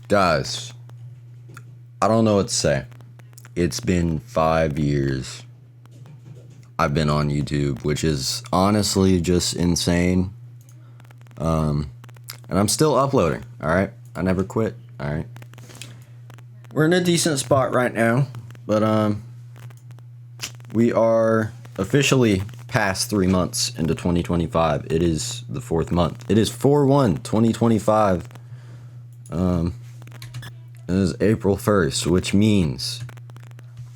Guys, I don't know what to say. It's been 5 years I've been on YouTube, which is honestly just insane. And I'm still uploading, alright? I never quit, alright? We're in a decent spot right now, but we are officially past 3 months into 2025. It is the 4th month. It is 4/1/2025. It is April 1st, which means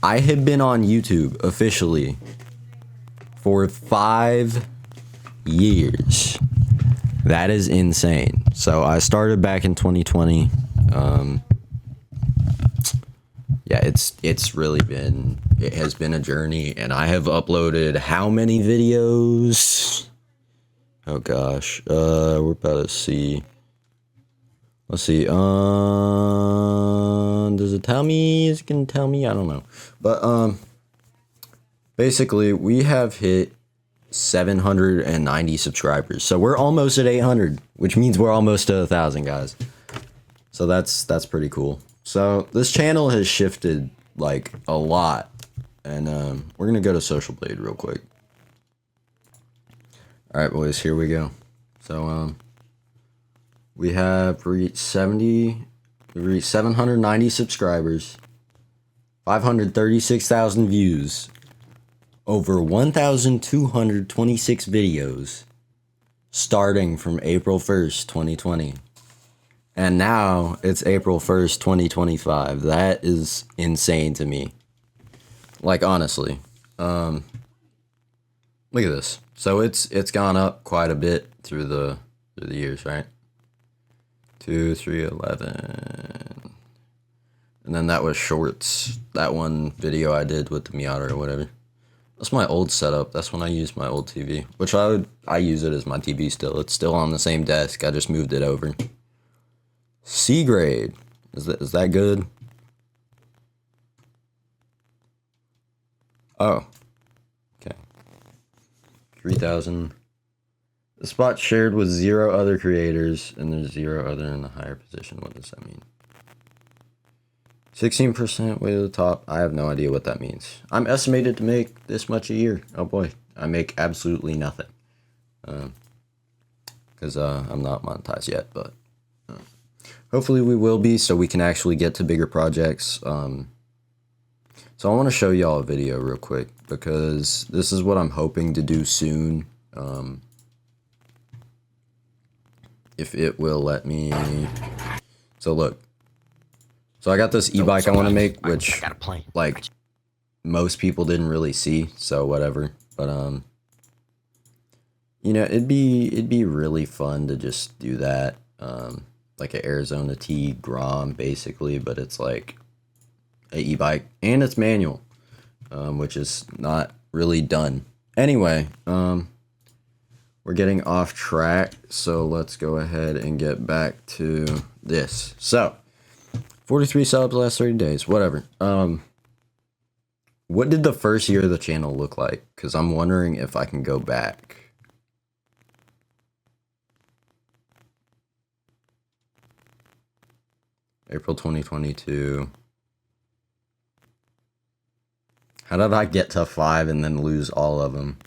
I have been on YouTube officially for 5 years. That is insane. So I started back in 2020. Yeah, it's really been, it has been a journey, and I have uploaded how many videos? Oh gosh, we're about to see. Let's see. Does it tell me? Is it gonna tell me? I don't know. But basically, we have hit 790 subscribers. So we're almost at 800, which means we're almost to 1,000, guys. So that's pretty cool. So this channel has shifted like a lot, and we're gonna go to Social Blade real quick. All right, boys, here we go. So we have reached 790 subscribers, 536,000 views, over 1,226 videos, starting from April 1st, 2020. And now it's April 1st, 2025. That is insane to me. Like, honestly. Look at this. So it's gone up quite a bit through the years, right? 2, 3, 11. And then that was shorts. That one video I did with the Miata or whatever. That's my old setup. That's when I used my old TV, which I use it as my TV still. It's still on the same desk. I just moved it over. C grade. Is that good? Oh. Okay. 3,000. The spot shared with 0 other creators, and there's 0 other in the higher position. What does that mean? 16% way to the top. I have no idea what that means. I'm estimated to make this much a year. Oh boy. I make absolutely nothing. Because I'm not monetized yet, but hopefully we will be, so we can actually get to bigger projects. So I want to show y'all a video real quick, because this is what I'm hoping to do soon. If it will let me. So look. So I got this e-bike I want to make, which like most people didn't really see, so whatever. But you know, it'd be really fun to just do that. Like an Arizona T Grom basically, but it's like a e-bike and it's manual, which is not really done. Anyway, we're getting off track, so let's go ahead and get back to this. So 43 subs last 30 days, whatever. What did the first year of the channel look like? Because I'm wondering if I can go back. April 2022. How did I get to 5 and then lose all of them?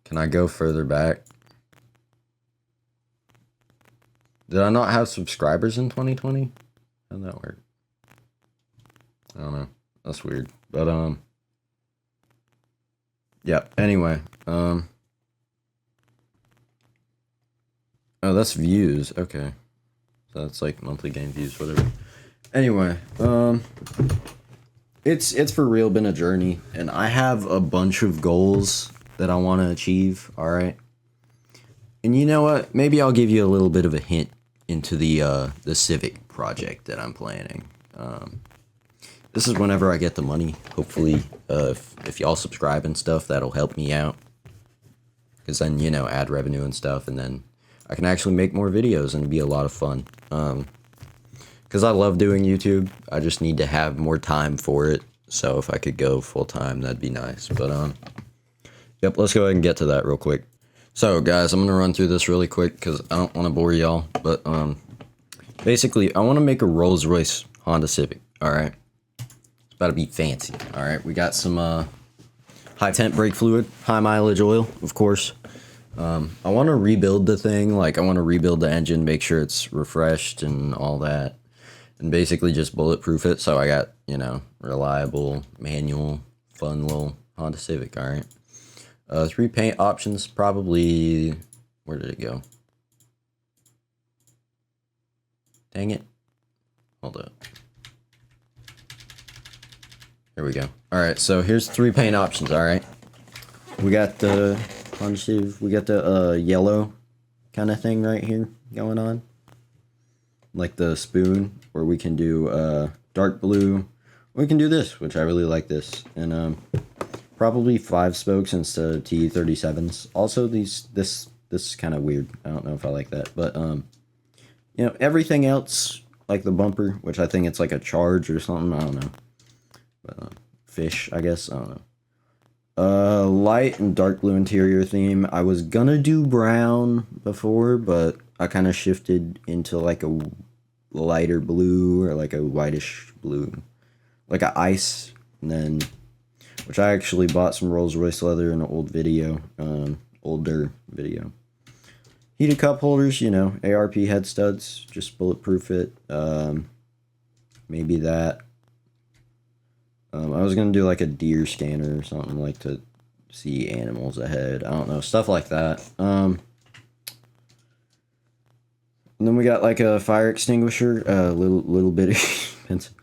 Can I go further back? Did I not have subscribers in 2020? How'd that work? I don't know. That's weird. But yeah, anyway. Oh, that's views. Okay. So that's like monthly game views, whatever. Anyway, it's for real been a journey, and I have a bunch of goals that I want to achieve, all right? And you know what? Maybe I'll give you a little bit of a hint into the Civic project that I'm planning. This is whenever I get the money. Hopefully, if y'all subscribe and stuff, that'll help me out. Because then, you know, ad revenue and stuff, and then I can actually make more videos and it'd be a lot of fun. Because I love doing YouTube. I just need to have more time for it. So if I could go full time, that'd be nice. But Yep, let's go ahead and get to that real quick. So, guys, I'm going to run through this really quick because I don't want to bore y'all. But, basically, I want to make a Rolls-Royce Honda Civic, alright? It's about to be fancy, alright? We got some, high temp brake fluid, high mileage oil, of course. I want to rebuild the thing. Like, I want to rebuild the engine, make sure it's refreshed and all that. And basically just bulletproof it. So I got, you know, reliable, manual, fun little Honda Civic, alright? 3 paint options, probably... Where did it go? Dang it. Hold up. There we go. Alright, so here's 3 paint options, alright? We got the... We got the yellow kind of thing right here going on. Like the spoon, where we can do dark blue. We can do this, which I really like this. And probably 5 spokes instead of T37s. Also, this is kind of weird. I don't know if I like that, but you know, everything else, like the bumper, which I think it's like a charge or something. I don't know. But, fish, I guess. I don't know. Light and dark blue interior theme. I was gonna do brown before, but I kind of shifted into like a lighter blue or like a whitish blue, like a ice. And then, which I actually bought some Rolls-Royce leather in an old video, older video. Heated cup holders, you know, ARP head studs, just bulletproof it. Maybe that. I was going to do like a deer scanner or something, like to see animals ahead. I don't know, stuff like that. And then we got like a fire extinguisher, little bit expensive.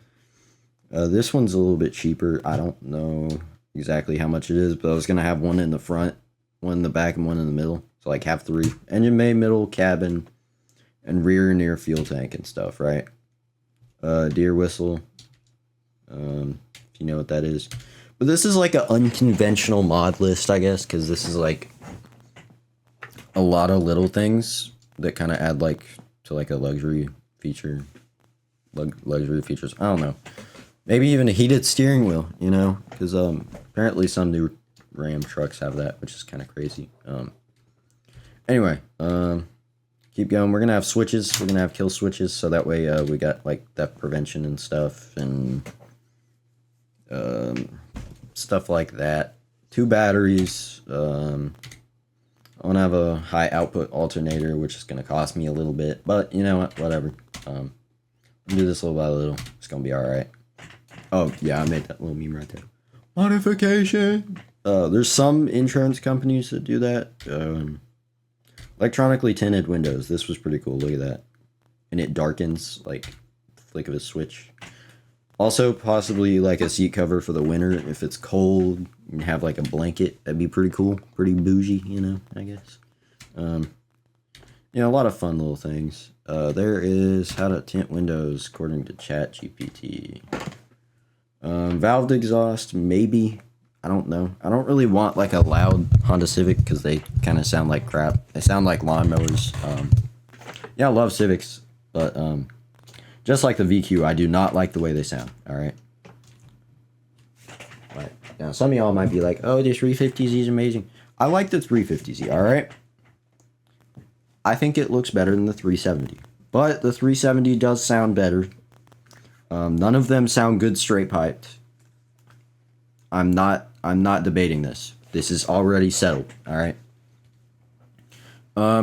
This one's a little bit cheaper. I don't know exactly how much it is, but I was going to have one in the front, one in the back, and one in the middle. So like have 3. Engine bay, middle, cabin, and rear near fuel tank and stuff, right? Deer whistle. You know what that is, but this is like an unconventional mod list, I guess, because this is like a lot of little things that kind of add like to like a luxury feature, luxury features. I don't know, maybe even a heated steering wheel, you know, because apparently some new Ram trucks have that, which is kind of crazy. Anyway, keep going. We're gonna have switches. We're gonna have kill switches, so that way we got like theft prevention and stuff and stuff like that. 2 batteries. I want to have a high output alternator, which is going to cost me a little bit, but you know what, whatever. We'll do this little by little. It's going to be alright. Oh yeah, I made that little meme right there. Modification. There's some insurance companies that do that. Electronically tinted windows. This was pretty cool. Look at that. And it darkens like the flick of a switch. Also, possibly like a seat cover for the winter if it's cold and have like a blanket. That'd be pretty cool. Pretty bougie, you know, I guess. You know, a lot of fun little things. There is how to tint windows according to ChatGPT. Valved exhaust, maybe. I don't know. I don't really want like a loud Honda Civic because they kind of sound like crap. They sound like lawnmowers. Yeah, I love Civics, but just like the VQ, I do not like the way they sound, alright? Right. Now, some of y'all might be like, oh, the 350Z is amazing. I like the 350Z, alright? I think it looks better than the 370. But the 370 does sound better. None of them sound good straight piped. I'm not debating this. This is already settled, alright?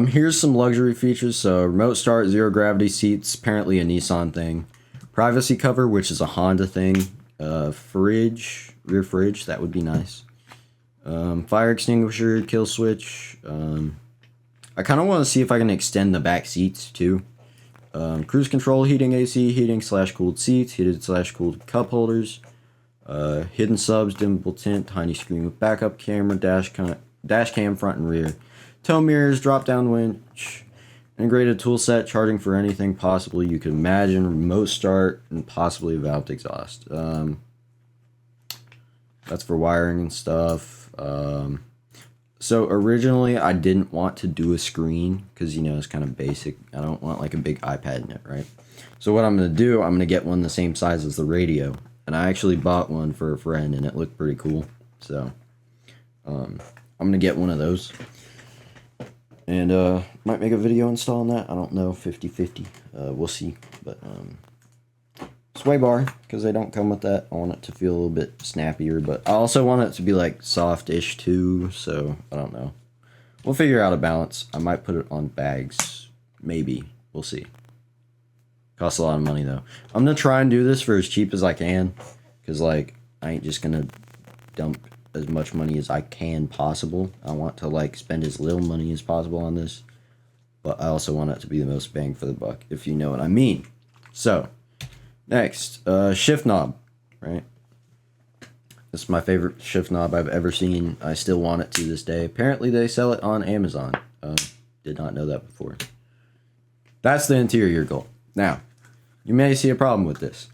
Here's some luxury features. So remote start, 0 gravity seats, apparently a Nissan thing. Privacy cover, which is a Honda thing. Fridge, rear fridge, that would be nice. Fire extinguisher, kill switch. I kind of want to see if I can extend the back seats too. Cruise control, heating AC, heating / cooled seats, heated / cooled cup holders. Hidden subs, dimmable tint, tiny screen with backup camera, dash cam front and rear. Tow mirrors, drop down winch, integrated tool set, charging for anything possible you could imagine, remote start, and possibly a valved exhaust. That's for wiring and stuff. So originally I didn't want to do a screen because, you know, it's kind of basic. I don't want like a big iPad in it, right? So what I'm going to do, I'm going to get one the same size as the radio. And I actually bought one for a friend and it looked pretty cool. So I'm I'm gonna get one of those. And might make a video installing that. I don't know, 50-50. We'll see. But sway bar, because they don't come with that. I want it to feel a little bit snappier, but I also want it to be like soft-ish too, so I don't know. We'll figure out a balance. I might put it on bags. Maybe. We'll see. Costs a lot of money though. I'm gonna try and do this for as cheap as I can, because like I ain't just gonna dump as much money as I can possible. I want to like spend as little money as possible on this, but I also want it to be the most bang for the buck, if you know what I mean. So next, shift knob, right? This is my favorite shift knob I've ever seen. I still want it to this day. Apparently they sell it on Amazon. Did not know that before. That's the interior goal. Now, you may see a problem with this.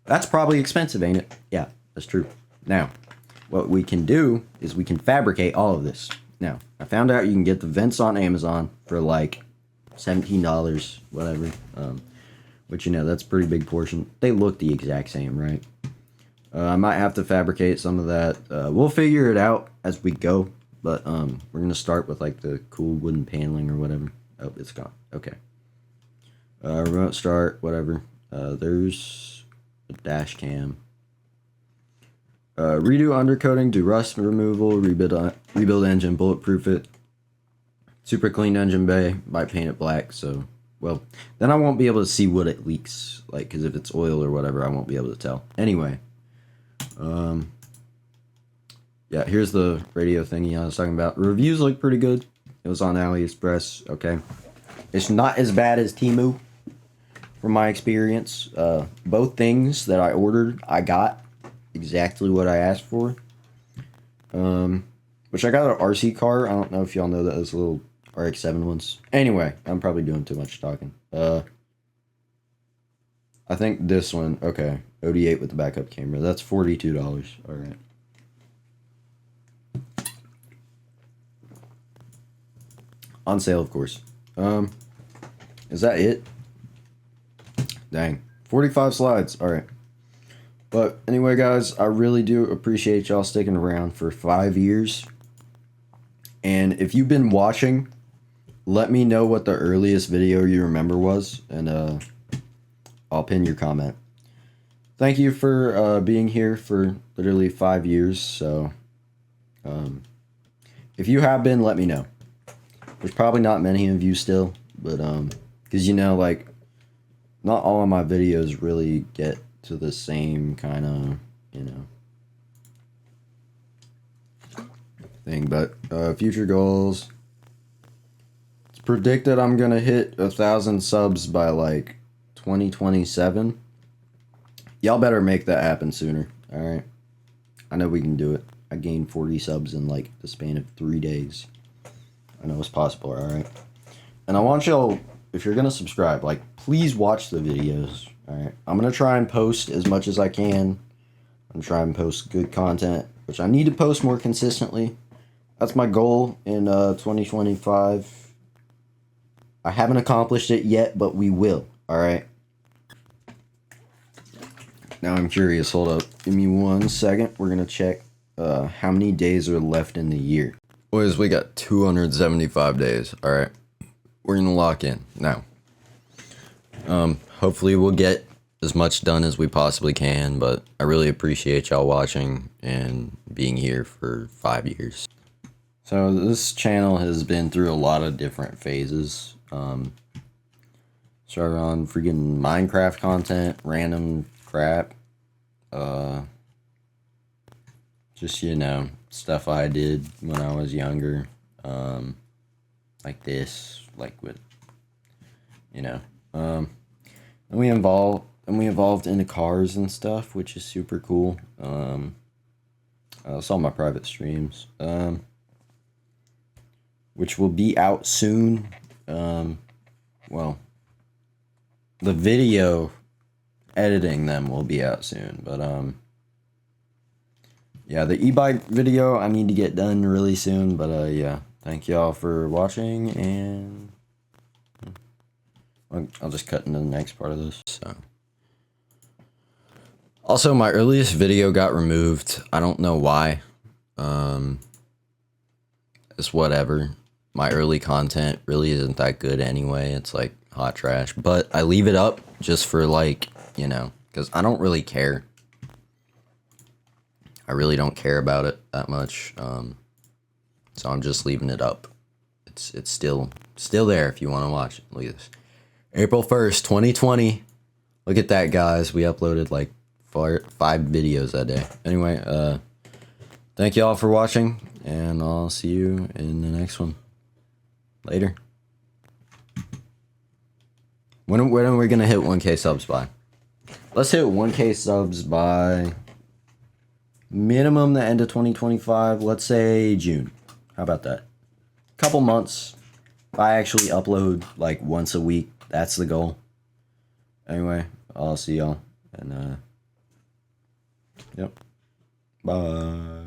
That's probably expensive, ain't it? Yeah, that's true. Now, what we can do is we can fabricate all of this. Now, I found out you can get the vents on Amazon for like $17, whatever. Which, you know, that's a pretty big portion. They look the exact same, right? I might have to fabricate some of that. We'll figure it out as we go. But we're going to start with like the cool wooden paneling or whatever. Oh, it's gone. Okay. Remote start, whatever. There's a dash cam. Redo undercoating, do rust removal, rebuild engine, bulletproof it. Super clean engine bay, might paint it black, so, well, then I won't be able to see what it leaks, like, because if it's oil or whatever, I won't be able to tell. Anyway, yeah, here's the radio thingy I was talking about. Reviews look pretty good. It was on AliExpress, okay. It's not as bad as Temu, from my experience. Both things that I ordered, I got exactly what I asked for. Which I got an RC car. I don't know if y'all know those little RX-7 ones. Anyway, I'm probably doing too much talking. I think this one, okay, OD8 with the backup camera. That's $42. All right. On sale, of course. Is that it? Dang. 45 slides. All right. But anyway, guys, I really do appreciate y'all sticking around for 5 years. And if you've been watching, let me know what the earliest video you remember was, and I'll pin your comment. Thank you for being here for literally 5 years. So if you have been, let me know. There's probably not many of you still, but because, you know, like, not all of my videos really get to the same kind of, you know, thing. But future goals, it's predicted I'm gonna hit 1,000 subs by like 2027. Y'all better make that happen sooner. All right, I know we can do it. I gained 40 subs in like the span of 3 days. I know it's possible. All right, and I want y'all, if you're gonna subscribe, like, please watch the videos. All right, I'm gonna try and post as much as I can. I'm trying and post good content, which I need to post more consistently. That's my goal in 2025. I haven't accomplished it yet, but we will. All right. Now I'm curious. Hold up. Give me 1 second. We're gonna check how many days are left in the year. Boys, we got 275 days. All right. We're gonna lock in now. Hopefully we'll get as much done as we possibly can, but I really appreciate y'all watching and being here for 5 years. So this channel has been through a lot of different phases. Started on freaking Minecraft content, random crap, just, you know, stuff I did when I was younger, like this, like with, you know, and we evolved into cars and stuff, which is super cool. It's all my private streams, which will be out soon. Well, the video editing them will be out soon, but yeah, the e-bike video I need to get done really soon, but yeah, thank y'all for watching, and I'll just cut into the next part of this. So, also, my earliest video got removed. I don't know why. it's whatever. My early content really isn't that good anyway. It's like hot trash. But I leave it up just for like, you know, because I don't really care. I really don't care about it that much. So I'm just leaving it up. It's still there if you want to watch it. Look at this. April 1st, 2020. Look at that, guys. We uploaded like 5 videos that day. Anyway, thank you all for watching, and I'll see you in the next one. Later. When are we gonna hit 1K subs by? Let's hit 1K subs by minimum the end of 2025. Let's say June. How about that? Couple months. If I actually upload like once a week, that's the goal. Anyway, I'll see y'all. And yep. Bye.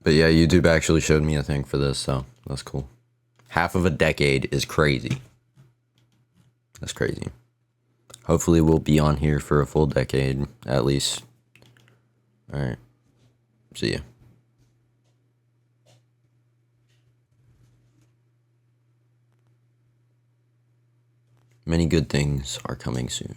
But yeah, YouTube actually showed me a thing for this, so that's cool. Half of a decade is crazy. That's crazy. Hopefully we'll be on here for a full decade, at least. Alright. See ya. Many good things are coming soon.